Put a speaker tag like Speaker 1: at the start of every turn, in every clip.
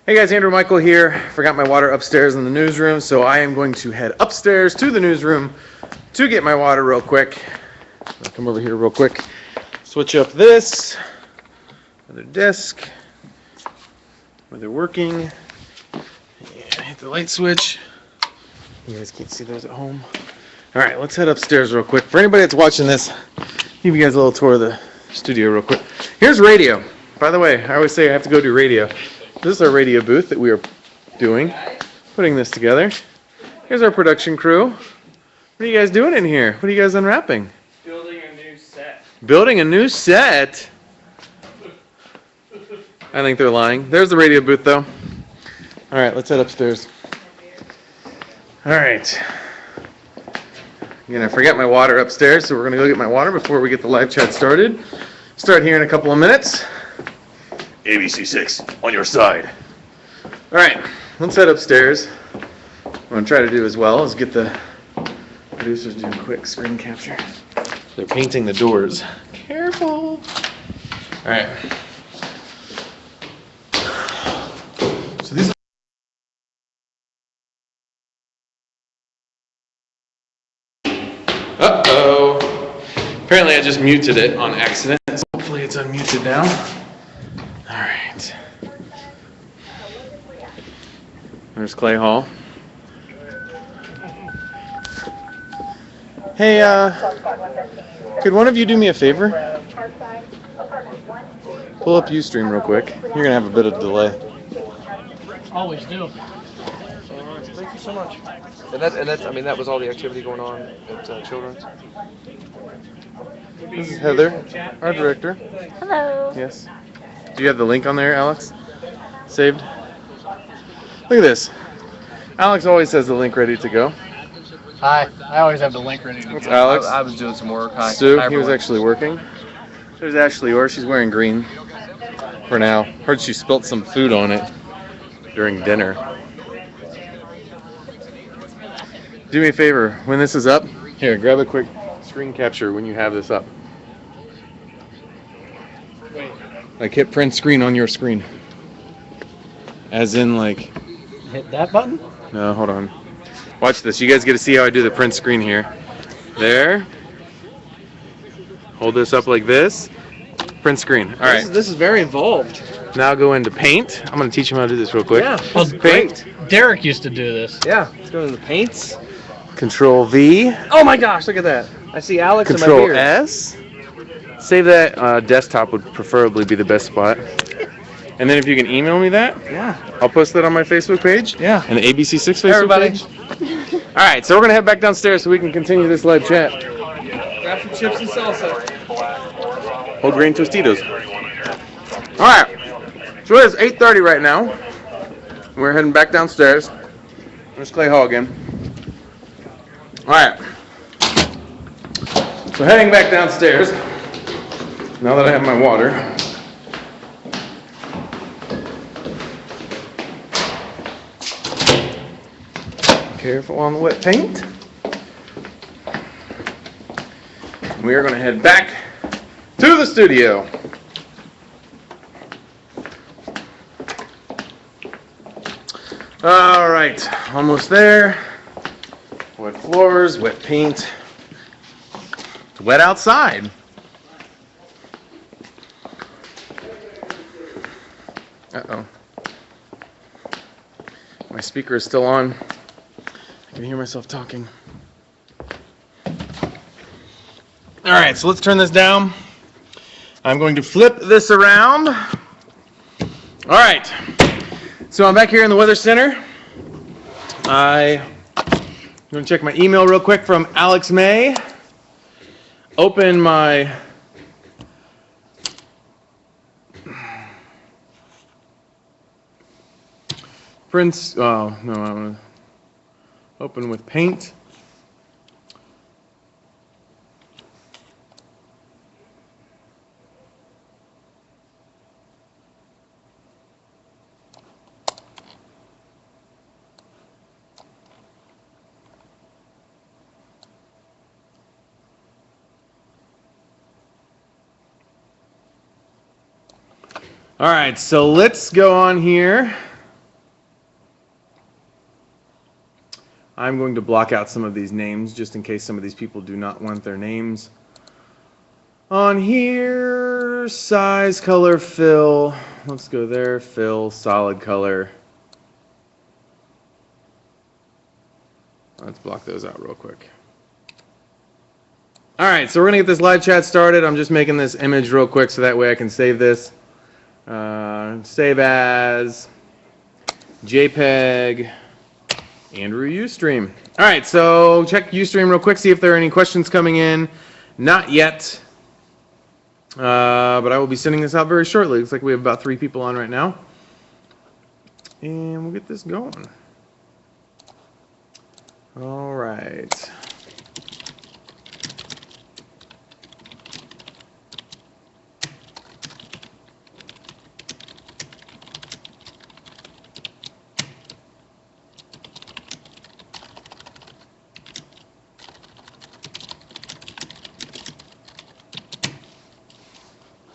Speaker 1: Hey guys, Andrew Michael here. Forgot my water upstairs in the newsroom, so I am going to head upstairs to the newsroom to get my water real quick. I'll come over here real quick. Switch up this. Another desk. Where they're working. And hit the light switch. You guys can't see those at home. Alright, let's head upstairs real quick. For anybody that's watching this, give you guys a little tour of the studio real quick. Here's radio. By the way, I always say I have to go do radio. This is our radio booth that we are doing, putting this together. Here's our production crew. What are you guys doing in here? What are you guys unwrapping?
Speaker 2: Building a new set.
Speaker 1: Building a new set? I think they're lying. There's the radio booth though. Alright, let's head upstairs. Alright. Again, I forgot my water upstairs, so we're going to go get my water before we get the live chat started. Start here in a couple of minutes. ABC6 on your side. Alright, let's head upstairs. What I'm going to try to do as well is get the producers doing quick screen capture. They're painting the doors. Careful! Alright. So these Uh-oh. Apparently I just muted it on accident, so hopefully it's unmuted now. Alright. There's Clay Hall. Hey, could one of you do me a favor? Pull up Ustream real quick. You're going to have a bit of delay.
Speaker 2: Always do.
Speaker 3: Thank you so much. And that's, I mean, that was all the activity going on at Children's.
Speaker 1: This is Heather, our director.
Speaker 4: Hello.
Speaker 1: Yes. Do you have the link on there, Alex? Saved? Look at this. Alex always has the link ready to go.
Speaker 2: Hi. I always have the link ready to
Speaker 1: That's
Speaker 2: go.
Speaker 1: Alex.
Speaker 3: I was doing some work. Hi.
Speaker 1: Stu,
Speaker 3: Hi,
Speaker 1: he was
Speaker 3: everyone.
Speaker 1: actually working. There's Ashley Orr. She's wearing green for now. Heard she spilt some food on it during dinner. Do me a favor. When this is up, here, grab a quick screen capture when you have this up.
Speaker 2: Wait.
Speaker 1: Like hit print screen on your screen. As in like...
Speaker 2: Hit that button?
Speaker 1: No, hold on. Watch this. You guys get to see how I do the print screen here. There. Hold this up like this. Print screen. All right.
Speaker 3: This is very involved.
Speaker 1: Now go into Paint. I'm going to teach you how to do this real quick.
Speaker 3: Yeah.
Speaker 2: Well,
Speaker 3: This is great.
Speaker 2: Derek used to do this.
Speaker 3: Yeah. Let's go to the paints.
Speaker 1: Control V.
Speaker 3: Oh my gosh! Look at that. I see Alex in my
Speaker 1: Control
Speaker 3: beard.
Speaker 1: S. Save that. Desktop would preferably be the best spot. And then if you can email me that,
Speaker 3: Yeah.
Speaker 1: I'll post that on my Facebook page.
Speaker 3: Yeah.
Speaker 1: And the ABC6 Facebook
Speaker 3: Hey, everybody.
Speaker 1: page. All right, so we're going to head back downstairs so we can continue this live chat.
Speaker 3: Grab some chips and salsa.
Speaker 1: Whole grain Tostitos. All right, so it is 8:30 right now. We're heading back downstairs. There's Clay Hall again. All right, so heading back downstairs. Now that I have my water. Careful on the wet paint. We are going to head back to the studio. All right, almost there. Wet floors, wet paint. It's wet outside. Uh-oh. My speaker is still on. I can hear myself talking. All right, so let's turn this down. I'm going to flip this around. All right, so I'm back here in the Weather Center. I'm going to check my email real quick from Alex May. Open my prints. Oh, no, I'm going to open with Paint. All right, so let's go on here I'm going to block out some of these names just in case some of these people do not want their names on here. Size, color, fill. Let's go there. Fill, solid color. Let's block those out real quick. All right, so we're going to get this live chat started. I'm just making this image real quick so that way I can save this. Save as JPEG, Andrew Ustream. All right, so check Ustream real quick, see if there are any questions coming in. Not yet, but I will be sending this out very shortly. Looks like we have about 3 people on right now. And we'll get this going. All right.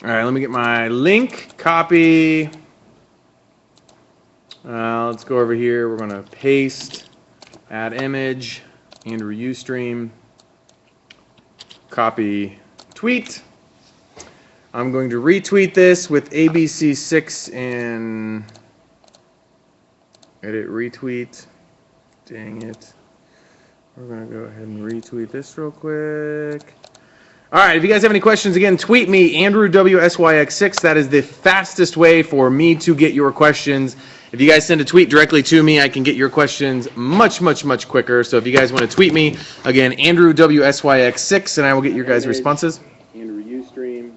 Speaker 1: All right, let me get my link, copy. Let's go over here. We're going to paste, add image, Andrew Ustream, copy, tweet. I'm going to retweet this with ABC6 and edit retweet. Dang it. We're going to go ahead and retweet this real quick. All right, if you guys have any questions, again, tweet me, Andrew WSYX6. That is the fastest way for me to get your questions. If you guys send a tweet directly to me, I can get your questions much, much, much quicker. So if you guys want to tweet me, again, Andrew WSYX6, and I will get your guys' responses. Andrew Ustream.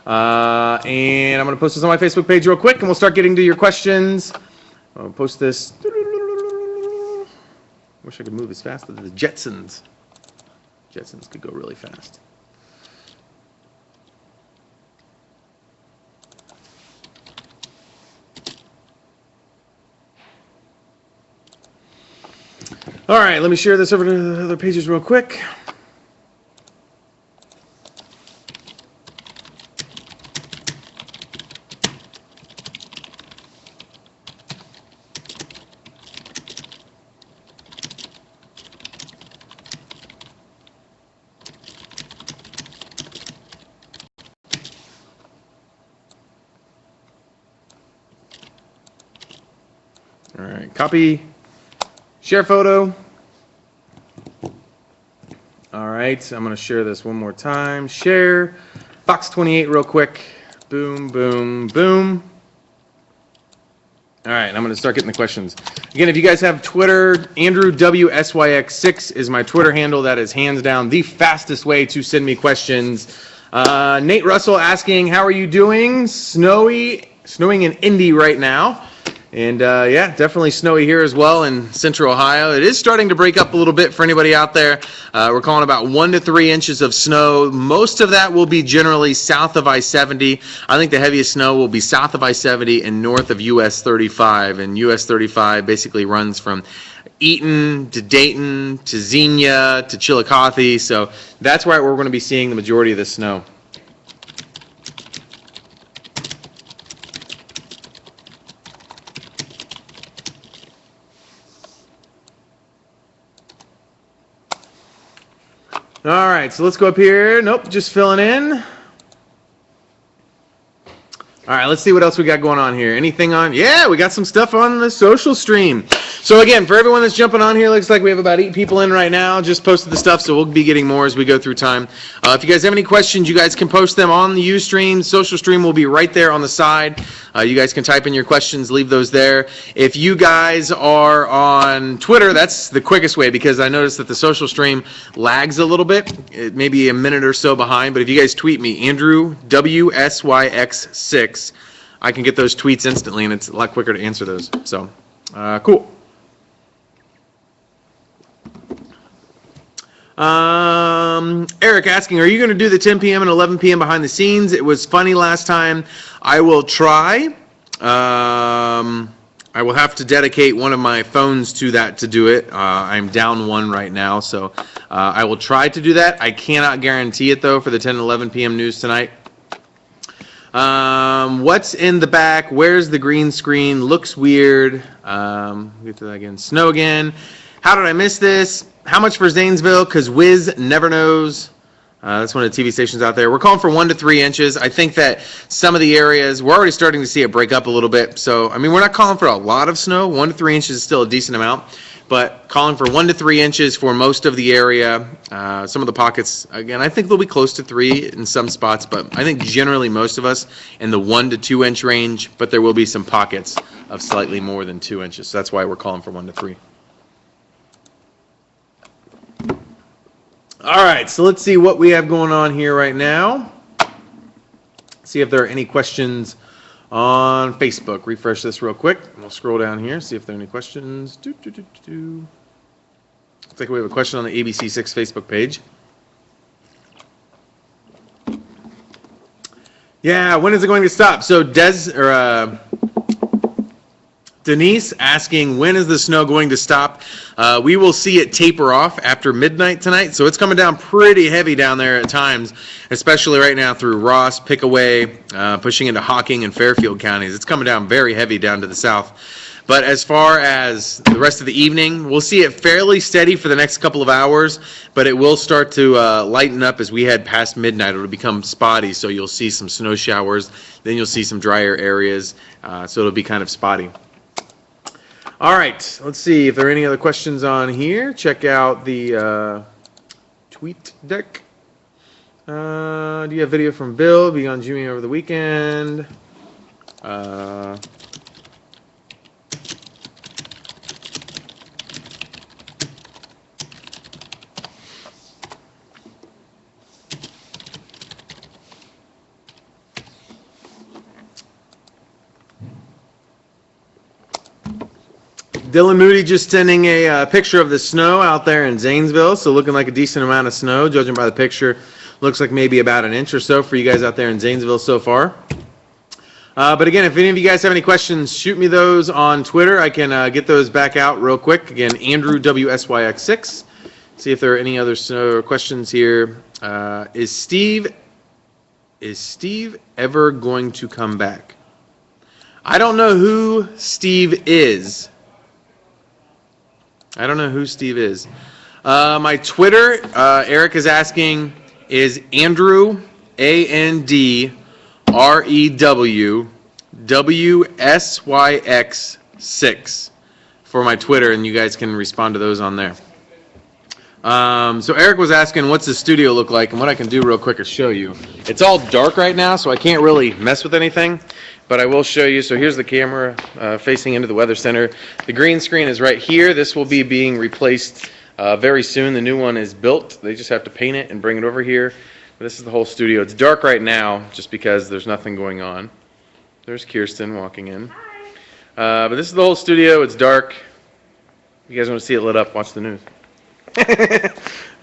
Speaker 1: And I'm going to post this on my Facebook page real quick, and we'll start getting to your questions. I'll post this. Wish I could move as fast as the Jetsons. Jetsons could go really fast. All right, let me share this over to the other pages real quick. All right, copy, share photo. All right, I'm going to share this one more time. Share, Fox 28 real quick. Boom, boom, boom. All right, I'm going to start getting the questions. Again, if you guys have Twitter, Andrew WSYX6 is my Twitter handle. That is hands down the fastest way to send me questions. Nate Russell asking, how are you doing? Snowing in Indy right now. And yeah, definitely snowy here as well in central Ohio. It is starting to break up a little bit for anybody out there. We're calling about 1 to 3 inches of snow. Most of that will be generally south of I-70. I think the heaviest snow will be south of I-70 and north of US 35. And US 35 basically runs from Eaton to Dayton to Xenia to Chillicothe. So that's where we're going to be seeing the majority of the snow. All right, so let's go up here. Nope, just filling in. All right, let's see what else we got going on here. Anything on? Yeah, we got some stuff on the social stream. So again, for everyone that's jumping on here, looks like we have about 8 people in right now. Just posted the stuff, so we'll be getting more as we go through time. If you guys have any questions, you guys can post them on the Ustream. Social stream will be right there on the side. You guys can type in your questions, leave those there. If you guys are on Twitter, that's the quickest way because I noticed that the social stream lags a little bit. It may be a minute or so behind, but if you guys tweet me, Andrew WSYX6, I can get those tweets instantly, and it's a lot quicker to answer those. So, cool. Eric asking, are you going to do the 10 p.m. and 11 p.m. behind the scenes? It was funny last time. I will try. I will have to dedicate one of my phones to that to do it. I'm down one right now, so I will try to do that. I cannot guarantee it, though, for the 10 and 11 p.m. news tonight. What's in the back? Where's the green screen? Looks weird. Get to that again. Snow again. How did I miss this? How much for Zanesville? Because Wiz never knows. That's one of the TV stations out there. We're calling for 1 to 3 inches. I think that some of the areas, we're already starting to see it break up a little bit. So, I mean, we're not calling for a lot of snow. 1 to 3 inches is still a decent amount. But calling for 1 to 3 inches for most of the area. Some of the pockets, again, I think they'll be close to 3 in some spots. But I think generally most of us in the 1 to 2 inch range. But there will be some pockets of slightly more than 2 inches. So that's why we're calling for 1 to 3. All right, so let's see what we have going on here right now. See if there are any questions on Facebook. Refresh this real quick. We'll scroll down here, see if there are any questions. Looks like we have a question on the ABC6 Facebook page. Yeah, when is it going to stop? So Denise asking, when is the snow going to stop? We will see it taper off after midnight tonight. So it's coming down pretty heavy down there at times, especially right now through Ross, Pickaway, pushing into Hocking and Fairfield counties. It's coming down very heavy down to the south. But as far as the rest of the evening, we'll see it fairly steady for the next couple of hours, but it will start to lighten up as we head past midnight. It'll become spotty, so you'll see some snow showers. Then you'll see some drier areas, so it'll be kind of spotty. All right, let's see if there are any other questions on here. Check out the tweet deck. Do you have video from Bill? Be on Jimmy over the weekend. Dylan Moody just sending a picture of the snow out there in Zanesville, so looking like a decent amount of snow, judging by the picture. Looks like maybe about an inch or so for you guys out there in Zanesville so far. But again, if any of you guys have any questions, shoot me those on Twitter. I can get those back out real quick. Again, Andrew WSYX6. See if there are any other snow questions here. Is Steve ever going to come back? I don't know who Steve is. I don't know who Steve is. My Twitter, Eric is asking, is Andrew, AndrewWSYX6 for my Twitter, and you guys can respond to those on there. So Eric was asking, what's the studio look like? And what I can do real quick is show you. It's all dark right now, so I can't really mess with anything. But I will show you. So here's the camera facing into the Weather Center. The green screen is right here. This will be being replaced very soon. The new one is built. They just have to paint it and bring it over here. But this is the whole studio. It's dark right now just because there's nothing going on. There's Kirsten walking in. But this is the whole studio. It's dark. You guys want to see it lit up, watch the news.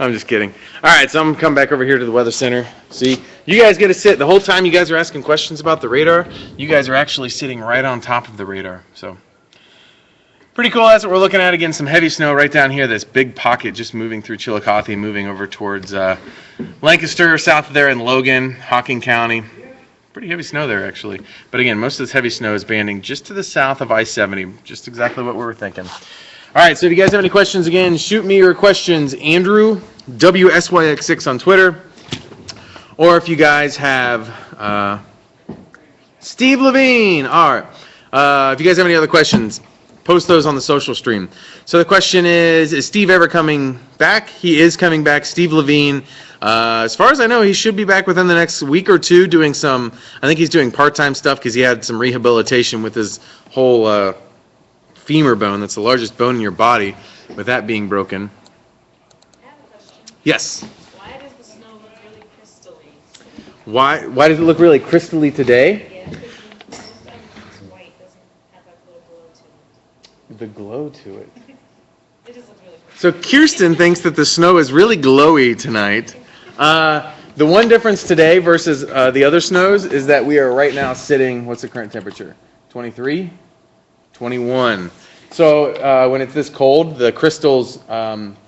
Speaker 1: I'm just kidding. All right, so I'm going to come back over here to the Weather Center. See, you guys get to sit. The whole time you guys are asking questions about the radar, you guys are actually sitting right on top of the radar. So pretty cool. That's what we're looking at. Again, some heavy snow right down here. This big pocket just moving through Chillicothe, moving over towards Lancaster, south of there in Logan, Hocking County. Pretty heavy snow there, actually. But again, most of this heavy snow is banding just to the south of I-70. Just exactly what we were thinking. All right, so if you guys have any questions, again, shoot me your questions, Andrew, WSYX6 on Twitter. Or if you guys have Steve Levine. All right. If you guys have any other questions, post those on the social stream. So the question is Steve ever coming back? He is coming back. Steve Levine. As far as I know, he should be back within the next week or two doing some, I think he's doing part-time stuff because he had some rehabilitation with his whole femur bone. That's the largest bone in your body, with that being broken.
Speaker 4: I have a question.
Speaker 1: Yes.
Speaker 4: Why does the snow look really crystally?
Speaker 1: Why does it look really crystally today?
Speaker 4: Yeah, because most of it's white, doesn't have that little glow to it.
Speaker 1: The glow to it.
Speaker 4: It just looks really
Speaker 1: So Kirsten thinks that the snow is really glowy tonight. The one difference today versus the other snows is that we are right now sitting, what's the current temperature? 23? 21. So when it's this cold, the crystals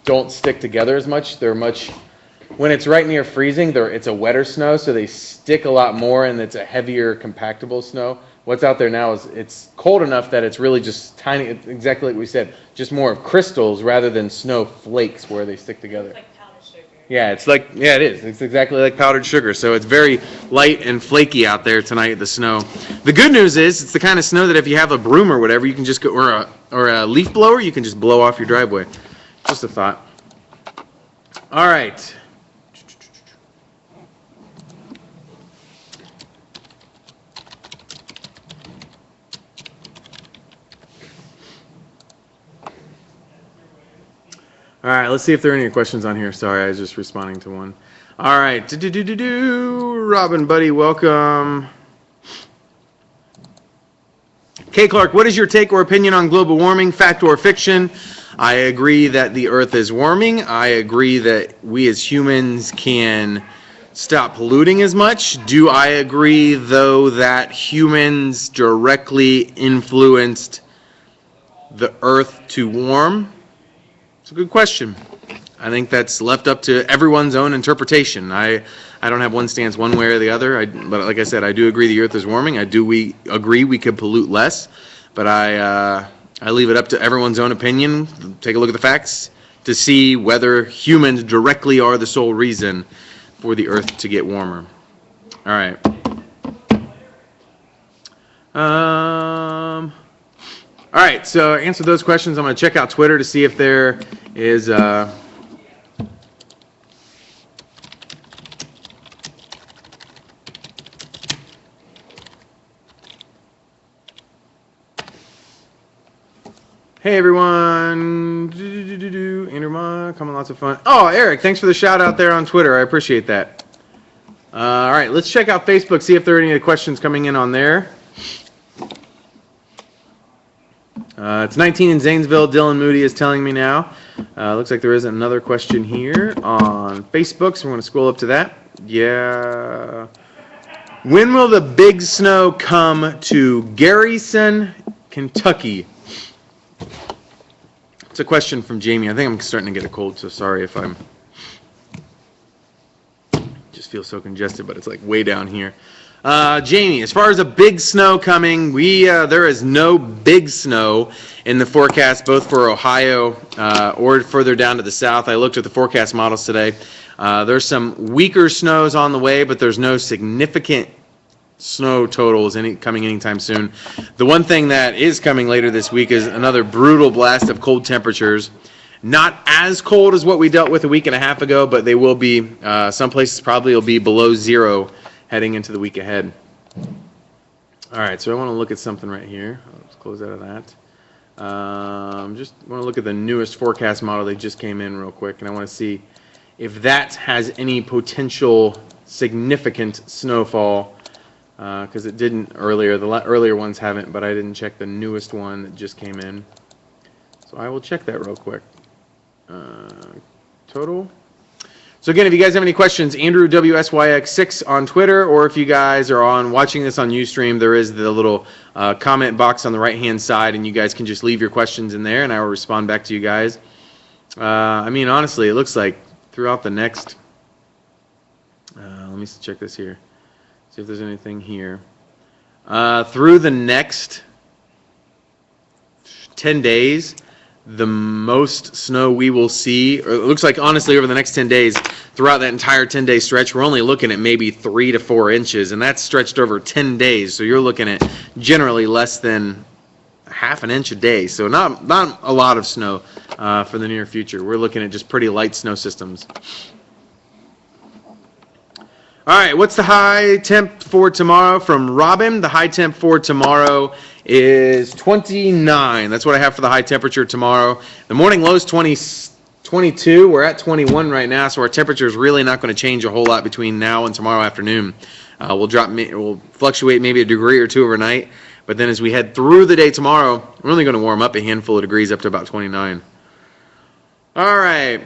Speaker 1: don't stick together as much. When it's right near freezing, it's a wetter snow, so they stick a lot more, and it's a heavier compactable snow. What's out there now is it's cold enough that it's really just tiny, it's exactly like we said, just more of crystals rather than snow flakes where they stick together.
Speaker 4: It's like powdered sugar.
Speaker 1: Yeah, it's like, yeah, it is. It's exactly like powdered sugar. So it's very light and flaky out there tonight, the snow. The good news is it's the kind of snow that if you have a broom or whatever, you can just go, or a leaf blower, you can just blow off your driveway. Just a thought. All right. All right, let's see if there are any questions on here. Sorry, I was just responding to one. All right, Robin, buddy, welcome. K. Clark, what is your take or opinion on global warming, fact or fiction? I agree that the Earth is warming. I agree that we as humans can stop polluting as much. Do I agree, though, that humans directly influenced the Earth to warm? It's a good question. I think that's left up to everyone's own interpretation. I don't have one stance one way or the other. But like I said, I do agree the Earth is warming. We agree we could pollute less. But I leave it up to everyone's own opinion. Take a look at the facts to see whether humans directly are the sole reason for the Earth to get warmer. All right. All right, so answer those questions. I'm going to check out Twitter to see if there is Hey everyone, Andrew, coming, lots of fun. Oh, Eric, thanks for the shout out there on Twitter. I appreciate that. All right, let's check out Facebook, see if there are any questions coming in on there. It's 19 in Zanesville. Dylan Moody is telling me now. Looks like there is another question here on Facebook, so we're going to scroll up to that. Yeah. When will the big snow come to Garrison, Kentucky? It's a question from Jamie. I think I'm starting to get a cold, so sorry if I'm just feel so congested, but it's like way down here. Jamie, as far as a big snow coming, there is no big snow in the forecast, both for Ohio or further down to the south. I looked at the forecast models today. There's some weaker snows on the way, but there's no significant snow totals coming anytime soon. The one thing that is coming later this week is another brutal blast of cold temperatures. Not as cold as what we dealt with a week and a half ago, but they will be, some places probably will be below zero heading into the week ahead. All right, so I want to look at something right here. Let's close out of that. Just want to look at the newest forecast model. They just came in real quick, and I want to see if that has any potential significant snowfall, because it didn't earlier. The earlier ones haven't, but I didn't check the newest one that just came in. So I will check that real quick. Total. So again, if you guys have any questions, Andrew WSYX6 on Twitter, or if you guys are watching this on Ustream, there is the little comment box on the right-hand side, and you guys can just leave your questions in there, and I will respond back to you guys. I mean, honestly, it looks like throughout the next, let me check this here, see if there's anything here. Through the next 10 days, the most snow we will see, or it looks like honestly over the next 10 days, throughout that entire 10-day stretch, we're only looking at maybe 3 to 4 inches, and that's stretched over 10 days. So you're looking at generally less than half an inch a day. So not a lot of snow for the near future. We're looking at just pretty light snow systems. All right, what's the high temp for tomorrow from Robin? The high temp for tomorrow is 29. That's what I have for the high temperature tomorrow. The morning low is 22. We're at 21 right now, so our temperature is really not going to change a whole lot between now and tomorrow afternoon. We'll fluctuate maybe a degree or two overnight, but then as we head through the day tomorrow, we're only going to warm up a handful of degrees up to about 29. All right.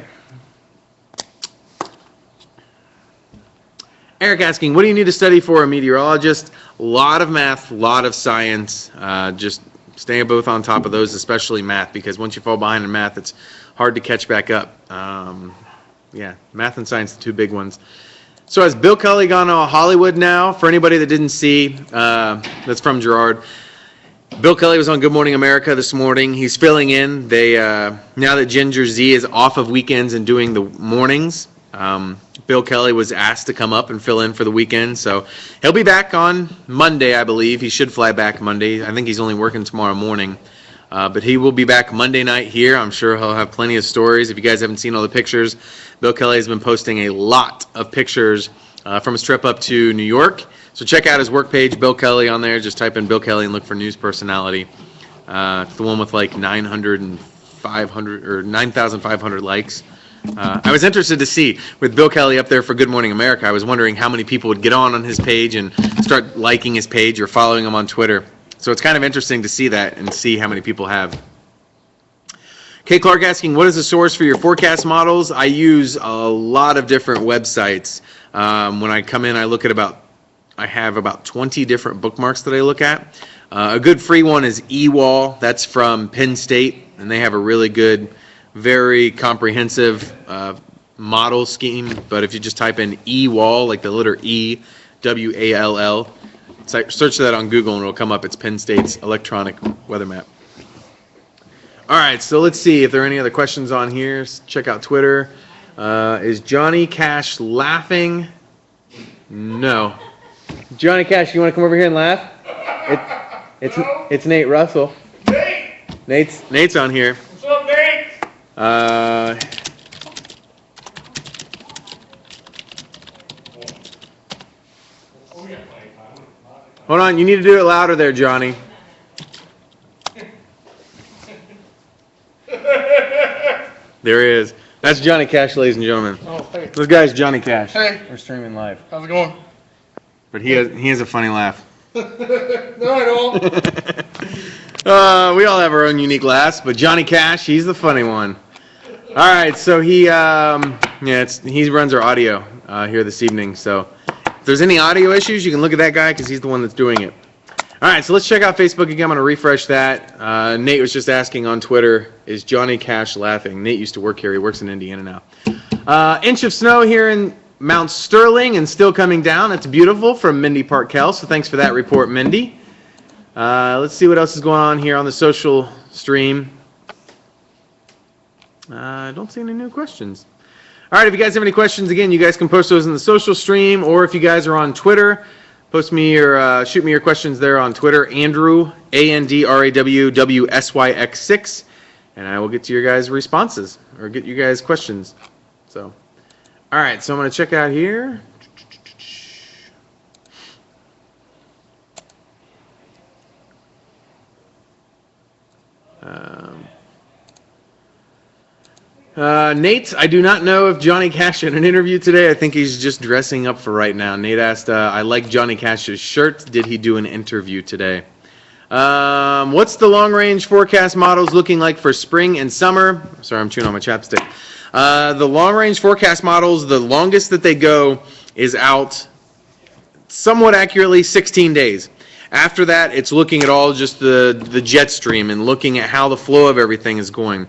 Speaker 1: Eric asking, what do you need to study for a meteorologist? A lot of math, a lot of science. Just stay both on top of those, especially math, because once you fall behind in math, it's hard to catch back up. Yeah, math and science, the two big ones. So has Bill Kelly gone to Hollywood now? For anybody that didn't see, that's from Gerard. Bill Kelly was on Good Morning America this morning. He's filling in. Now that Ginger Z is off of weekends and doing the mornings, Bill Kelly was asked to come up and fill in for the weekend. So he'll be back on Monday, I believe. He should fly back Monday. I think he's only working tomorrow morning. But he will be back Monday night here. I'm sure he'll have plenty of stories. If you guys haven't seen all the pictures, Bill Kelly has been posting a lot of pictures from his trip up to New York. So check out his work page, Bill Kelly, on there. Just type in Bill Kelly and look for news personality. It's the one with like 9,500 likes. I was interested to see with Bill Kelly up there for Good Morning America. I was wondering how many people would get on his page and start liking his page or following him on Twitter. So it's kind of interesting to see that and see how many people have. Kay Clark asking, what is the source for your forecast models? I use a lot of different websites. When I come in, I have about 20 different bookmarks that I look at. A good free one is eWall. That's from Penn State, and they have a really good, very comprehensive model scheme. But if you just type in eWall, like the letter E, W-A-L-L, search that on Google and it'll come up. It's Penn State's electronic weather map. All right, so let's see if there are any other questions on here. Check out Twitter. Is Johnny Cash laughing? No. Johnny Cash, you want to come over here and laugh? It's Nate Russell. Nate's on here.
Speaker 5: What's up, Nate?
Speaker 1: Hold on, you need to do it louder there, Johnny. There he is. That's Johnny Cash, ladies and gentlemen.
Speaker 5: Oh, hey.
Speaker 1: This guy's Johnny Cash.
Speaker 5: Hey.
Speaker 1: We're streaming live.
Speaker 5: How's it going?
Speaker 1: But he has a funny laugh.
Speaker 5: No, I don't.
Speaker 1: We all have our own unique laughs, but Johnny Cash, he's the funny one. All right, so he runs our audio here this evening. So if there's any audio issues, you can look at that guy because he's the one that's doing it. All right, so let's check out Facebook again. I'm going to refresh that. Nate was just asking on Twitter, is Johnny Cash laughing? Nate used to work here. He works in Indiana now. Inch of snow here in Mount Sterling and still coming down. That's beautiful from Mindy Parkell. So thanks for that report, Mindy. Let's see what else is going on here on the social stream. I don't see any new questions. All right, if you guys have any questions, again, you guys can post those in the social stream, or if you guys are on Twitter, post me or shoot me your questions there on Twitter, Andrew, ANDRAWWSYX6, and I will get to your guys' responses or get you guys' questions. So, all right, so I'm going to check out here. Nate, I do not know if Johnny Cash had an interview today. I think he's just dressing up for right now. Nate asked, I like Johnny Cash's shirt. Did he do an interview today? What's the long-range forecast models looking like for spring and summer? Sorry, I'm chewing on my chapstick. The long-range forecast models, the longest that they go is out somewhat accurately 16 days. After that, it's looking at all just the jet stream and looking at how the flow of everything is going.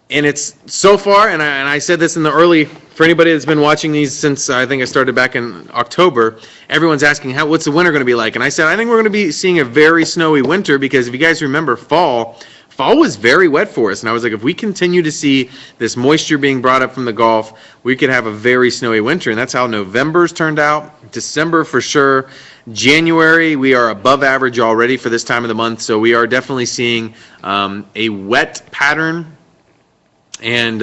Speaker 1: And it's so far, and I said this in the early, for anybody that's been watching these since I think I started back in October, everyone's asking, what's the winter going to be like? And I said, I think we're going to be seeing a very snowy winter because if you guys remember fall was very wet for us. And I was like, if we continue to see this moisture being brought up from the Gulf, we could have a very snowy winter. And that's how November's turned out. December for sure. January, we are above average already for this time of the month. So we are definitely seeing a wet pattern. And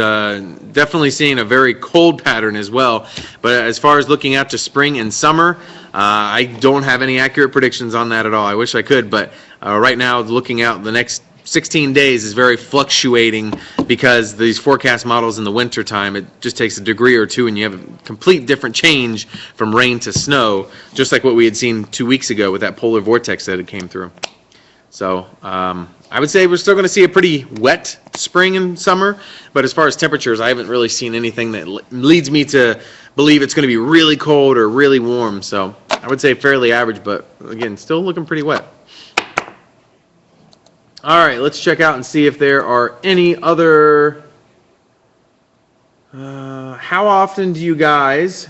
Speaker 1: definitely seeing a very cold pattern as well. But as far as looking out to spring and summer, I don't have any accurate predictions on that at all. I wish I could, but right now looking out the next 16 days is very fluctuating because these forecast models in the winter time, it just takes a degree or two and you have a complete different change from rain to snow, just like what we had seen 2 weeks ago with that polar vortex that it came through. So I would say we're still going to see a pretty wet spring and summer, but as far as temperatures, I haven't really seen anything that leads me to believe it's going to be really cold or really warm. So I would say fairly average, but again, still looking pretty wet. All right, let's check out and see if there are any other... how often do you guys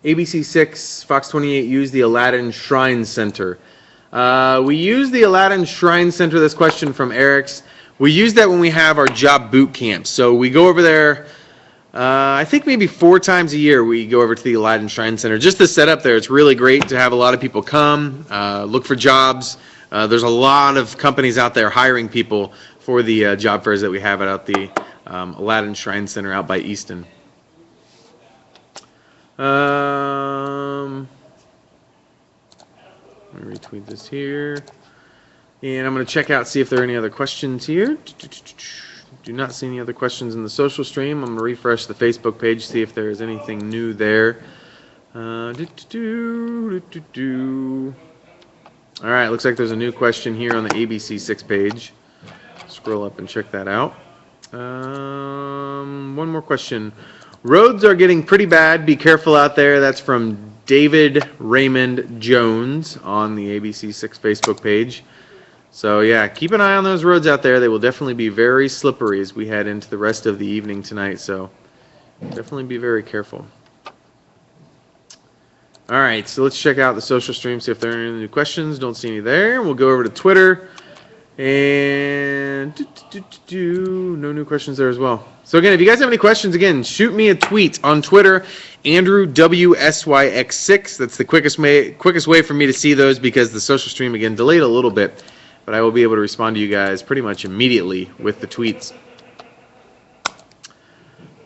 Speaker 1: ABC6, Fox 28 used the Aladdin Shrine Center. We use the Aladdin Shrine Center, this question from Eric's. We use that when we have our job boot camp. So we go over there, I think maybe 4 times a year we go over to the Aladdin Shrine Center. Just the setup there, it's really great to have a lot of people come, look for jobs. There's a lot of companies out there hiring people for the job fairs that we have at the Aladdin Shrine Center out by Easton. Let me retweet this here. And I'm going to check out, see if there are any other questions here. Do not see any other questions in the social stream. I'm going to refresh the Facebook page, see if there is anything new there. All right, looks like there's a new question here on the ABC6 page. Scroll up and check that out. One more question. Roads are getting pretty bad. Be careful out there. That's from David Raymond Jones on the ABC6 Facebook page. So yeah, keep an eye on those roads out there. They will definitely be very slippery as we head into the rest of the evening tonight. So definitely be very careful. All right, so let's check out the social stream, see if there are any new questions. Don't see any there. We'll go over to Twitter. And no new questions there as well. So again, if you guys have any questions, again, shoot me a tweet on Twitter, Andrew WSYX6. That's the quickest way for me to see those, because the social stream, again, delayed a little bit, but I will be able to respond to you guys pretty much immediately with the tweets.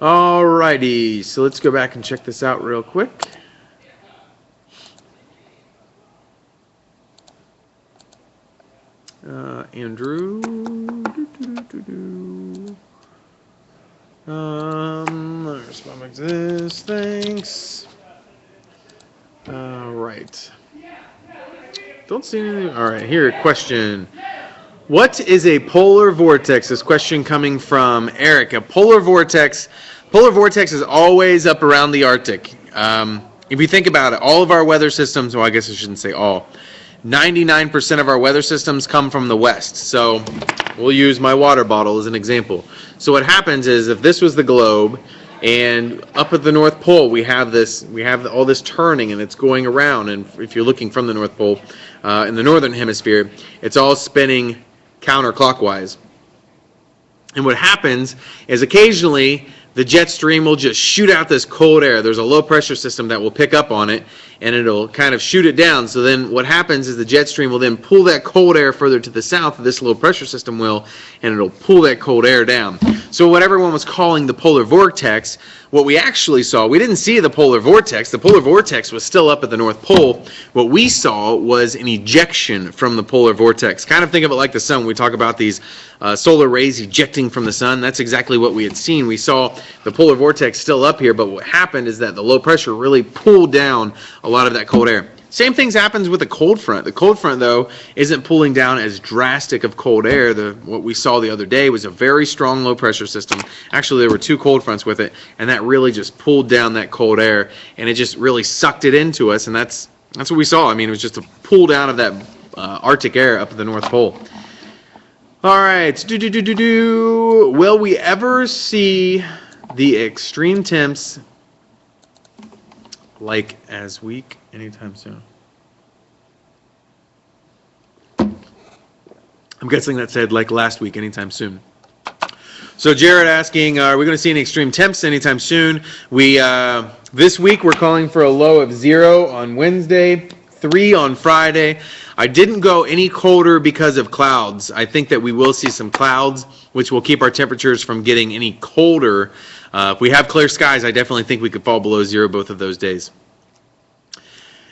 Speaker 1: Alrighty, so let's go back and check this out real quick. Andrew. Let me respond back to this. Thanks. Right. Don't see anything. All right, here, question. What is a polar vortex? This question coming from Eric. A polar vortex is always up around the Arctic. If you think about it, all of our weather systems, well, I guess I shouldn't say all, 99% of our weather systems come from the west. So we'll use my water bottle as an example. So what happens is, if this was the globe, and up at the North Pole we have all this turning, and it's going around, and if you're looking from the North Pole in the northern hemisphere, it's all spinning counterclockwise. And what happens is, occasionally the jet stream will just shoot out this cold air. There's a low pressure system that will pick up on it, and it'll kind of shoot it down. So then what happens is the jet stream will then pull that cold air further to the south, this low pressure system will, and it'll pull that cold air down. So what everyone was calling the polar vortex, what we actually saw, we didn't see the polar vortex. The polar vortex was still up at the North Pole. What we saw was an ejection from the polar vortex. Kind of think of it like the sun. When we talk about these solar rays ejecting from the sun, that's exactly what we had seen. We saw the polar vortex still up here, but what happened is that the low pressure really pulled down a lot of that cold air. Same things happens with the cold front. The cold front, though, isn't pulling down as drastic of cold air. What we saw the other day was a very strong low pressure system. Actually, there were 2 cold fronts with it, and that really just pulled down that cold air, and it just really sucked it into us, and that's what we saw. I mean, it was just a pull down of that Arctic air up at the North Pole. All right, will we ever see the extreme temps like as weak anytime soon? I'm guessing that said like last week anytime soon. So Jared asking, are we going to see any extreme temps anytime soon? This week we're calling for a low of 0 on Wednesday, 3 on Friday. I didn't go any colder because of clouds. I think that we will see some clouds, which will keep our temperatures from getting any colder. If we have clear skies, I definitely think we could fall below 0 both of those days.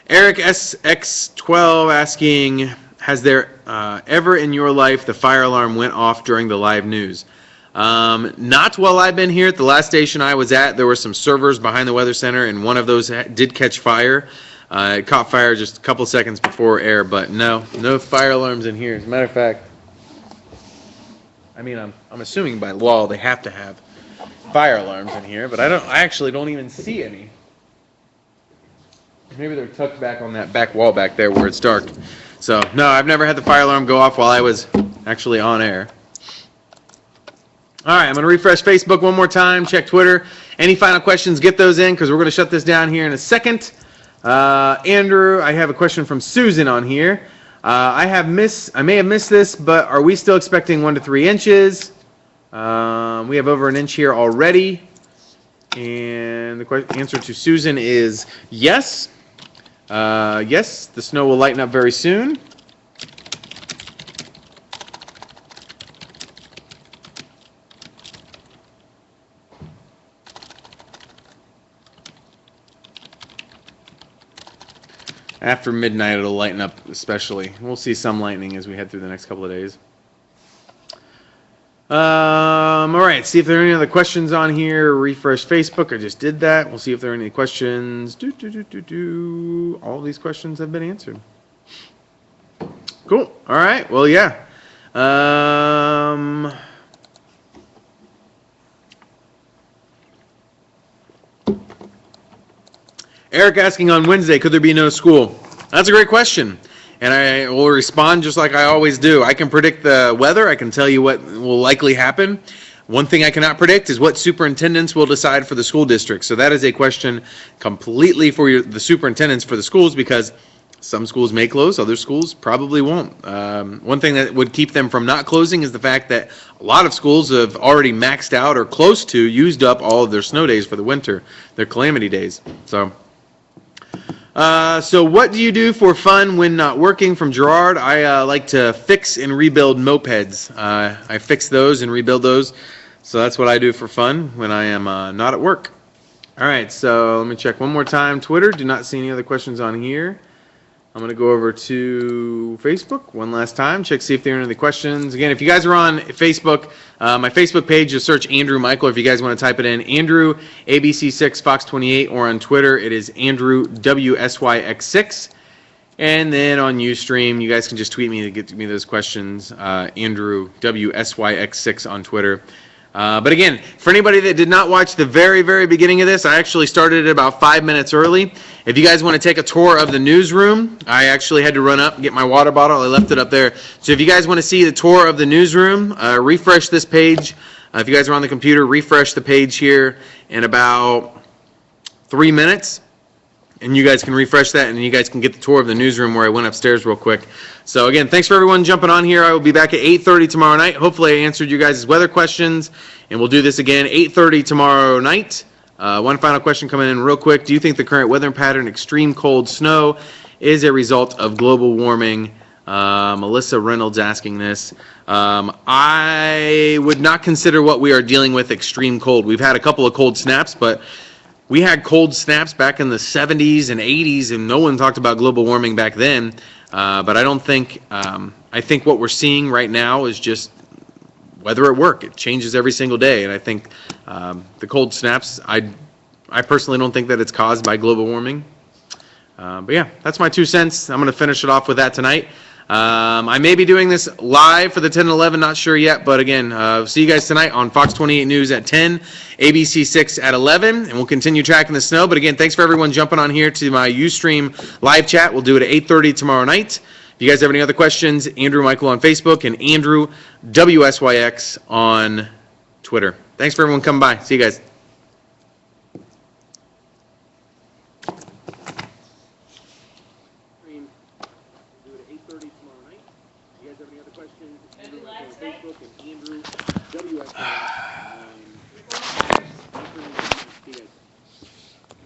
Speaker 1: Eric SX12 asking, has there ever in your life the fire alarm went off during the live news? Not while I've been here. At the last station I was at, there were some servers behind the weather center, and one of those did catch fire. It caught fire just a couple seconds before air, but no fire alarms in here. As a matter of fact, I mean, I'm assuming by law they have to have fire alarms in here, but I actually don't even see any. Maybe they're tucked back on that back wall back there where it's dark. So no, I've never had the fire alarm go off while I was actually on air. All right, I'm going to refresh Facebook one more time, check Twitter. Any final questions, get those in because we're going to shut this down here in a second. Andrew, I have a question from Susan on here. I may have missed this, but are we still expecting 1 to 3 inches? We have over an inch here already. And the answer to Susan is yes. Yes, the snow will lighten up very soon. After midnight, it'll lighten up especially. We'll see some lightning as we head through the next couple of days. All right, see if there are any other questions on here. Refresh Facebook. I just did that. We'll see if there are any questions. All these questions have been answered. Cool. All right. Well, yeah. Eric asking on Wednesday, could there be no school? That's a great question. And I will respond just like I always do. I can predict the weather. I can tell you what will likely happen. One thing I cannot predict is what superintendents will decide for the school district. So that is a question completely for the superintendents for the schools because some schools may close, other schools probably won't. One thing that would keep them from not closing is the fact that a lot of schools have already maxed out or close to used up all of their snow days for the winter, their calamity days. So what do you do for fun when not working? From Gerard, I like to fix and rebuild mopeds. I fix those and rebuild those. So that's what I do for fun when I am not at work. All right, so let me check one more time. Twitter, do not see any other questions on here. I'm going to go over to Facebook one last time, check, see if there are any questions. Again, if you guys are on Facebook, my Facebook page, just search Andrew Michael. If you guys want to type it in, Andrew ABC6 Fox 28, or on Twitter, it is Andrew WSYX6. And then on Ustream, you guys can just tweet me to get me those questions, Andrew WSYX6 on Twitter. But again, for anybody that did not watch the very, very beginning of this, I actually started it about 5 minutes early. If you guys want to take a tour of the newsroom, I actually had to run up and get my water bottle. I left it up there. So if you guys want to see the tour of the newsroom, refresh this page. If you guys are on the computer, refresh the page here in about 3 minutes. And you guys can refresh that, and you guys can get the tour of the newsroom where I went upstairs real quick. So again, thanks for everyone jumping on here. I will be back at 8:30 tomorrow night. Hopefully I answered you guys' weather questions, and we'll do this again 8:30 tomorrow night. One final question coming in real quick. Do you think the current weather pattern, extreme cold snow, is a result of global warming? Melissa Reynolds asking this. I would not consider what we are dealing with extreme cold. We've had a couple of cold snaps, but we had cold snaps back in the 70s and 80s, and no one talked about global warming back then. But I don't think, I think what we're seeing right now is just weather at work. It changes every single day, and I think the cold snaps, I personally don't think that it's caused by global warming. But yeah, that's my 2 cents. I'm going to finish it off with that tonight. I may be doing this live for the 10 and 11, not sure yet, but again, see you guys tonight on Fox 28 News at 10, ABC 6 at 11, and we'll continue tracking the snow. But again, thanks for everyone jumping on here to my Ustream live chat. We'll do it at 8:30 tomorrow night. If you guys have any other questions, Andrew Michael on Facebook and Andrew WSYX on Twitter. Thanks for everyone coming by. See you guys.